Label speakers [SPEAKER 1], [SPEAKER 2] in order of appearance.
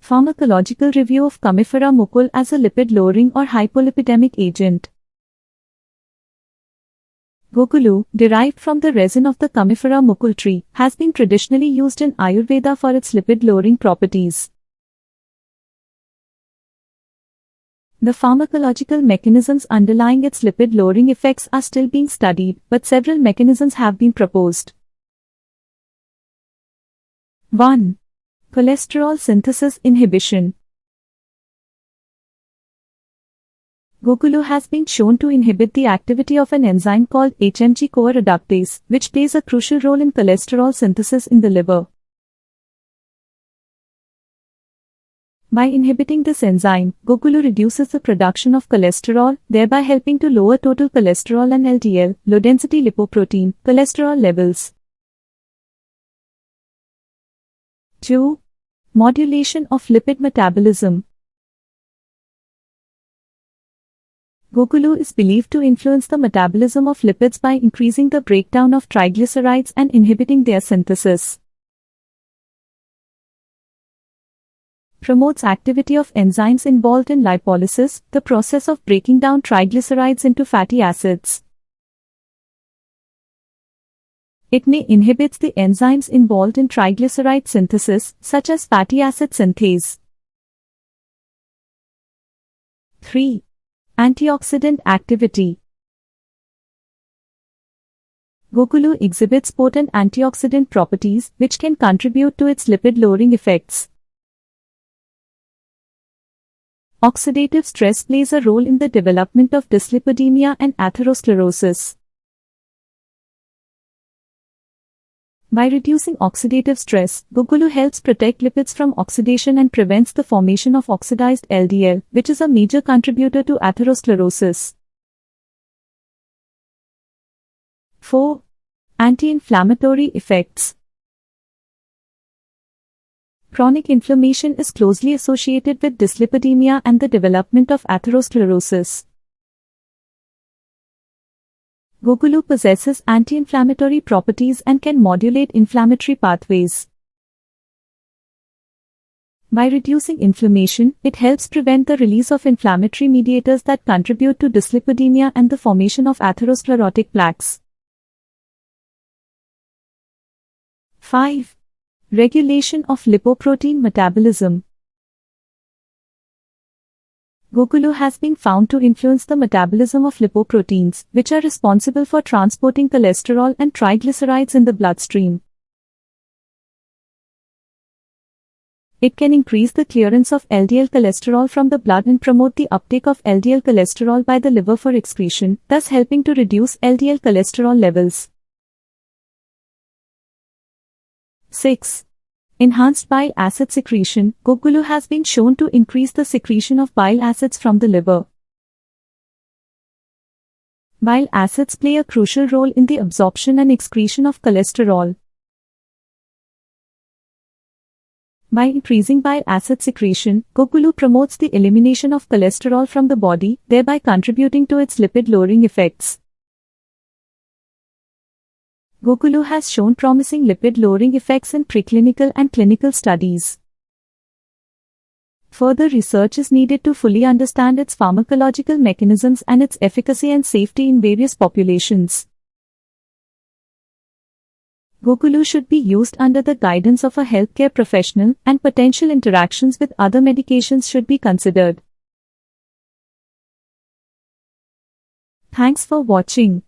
[SPEAKER 1] Pharmacological review of Commiphora Mukul as a lipid-lowering or hypolipidemic agent. Guggulu, derived from the resin of the Commiphora Mukul tree, has been traditionally used in Ayurveda for its lipid-lowering properties. The pharmacological mechanisms underlying its lipid-lowering effects are still being studied, but several mechanisms have been proposed. 1. Cholesterol synthesis inhibition. Guggulu has been shown to inhibit the activity of an enzyme called HMG-CoA reductase, which plays a crucial role in cholesterol synthesis in the liver. By inhibiting this enzyme, Guggulu reduces the production of cholesterol, thereby helping to lower total cholesterol and LDL, low-density lipoprotein, cholesterol levels. 2. Modulation of lipid metabolism. Guggulu is believed to influence the metabolism of lipids by increasing the breakdown of triglycerides and inhibiting their synthesis. Promotes activity of enzymes involved in lipolysis, the process of breaking down triglycerides into fatty acids. It may inhibit the enzymes involved in triglyceride synthesis, such as fatty acid synthase. 3. Antioxidant activity. Guggulu exhibits potent antioxidant properties, which can contribute to its lipid-lowering effects. Oxidative stress plays a role in the development of dyslipidemia and atherosclerosis. By reducing oxidative stress, Guggulu helps protect lipids from oxidation and prevents the formation of oxidized LDL, which is a major contributor to atherosclerosis. 4. Anti-inflammatory effects. Chronic inflammation is closely associated with dyslipidemia and the development of atherosclerosis. Guggulu possesses anti-inflammatory properties and can modulate inflammatory pathways. By reducing inflammation, it helps prevent the release of inflammatory mediators that contribute to dyslipidemia and the formation of atherosclerotic plaques. 5. Regulation of lipoprotein metabolism. Guggulu has been found to influence the metabolism of lipoproteins, which are responsible for transporting cholesterol and triglycerides in the bloodstream. It can increase the clearance of LDL cholesterol from the blood and promote the uptake of LDL cholesterol by the liver for excretion, thus helping to reduce LDL cholesterol levels. 6. Enhanced bile acid secretion. Guggulu has been shown to increase the secretion of bile acids from the liver. Bile acids play a crucial role in the absorption and excretion of cholesterol. By increasing bile acid secretion, Guggulu promotes the elimination of cholesterol from the body, thereby contributing to its lipid-lowering effects. Guggulu has shown promising lipid-lowering effects in preclinical and clinical studies. Further research is needed to fully understand its pharmacological mechanisms and its efficacy and safety in various populations. Guggulu should be used under the guidance of a healthcare professional, and potential interactions with other medications should be considered. Thanks for watching.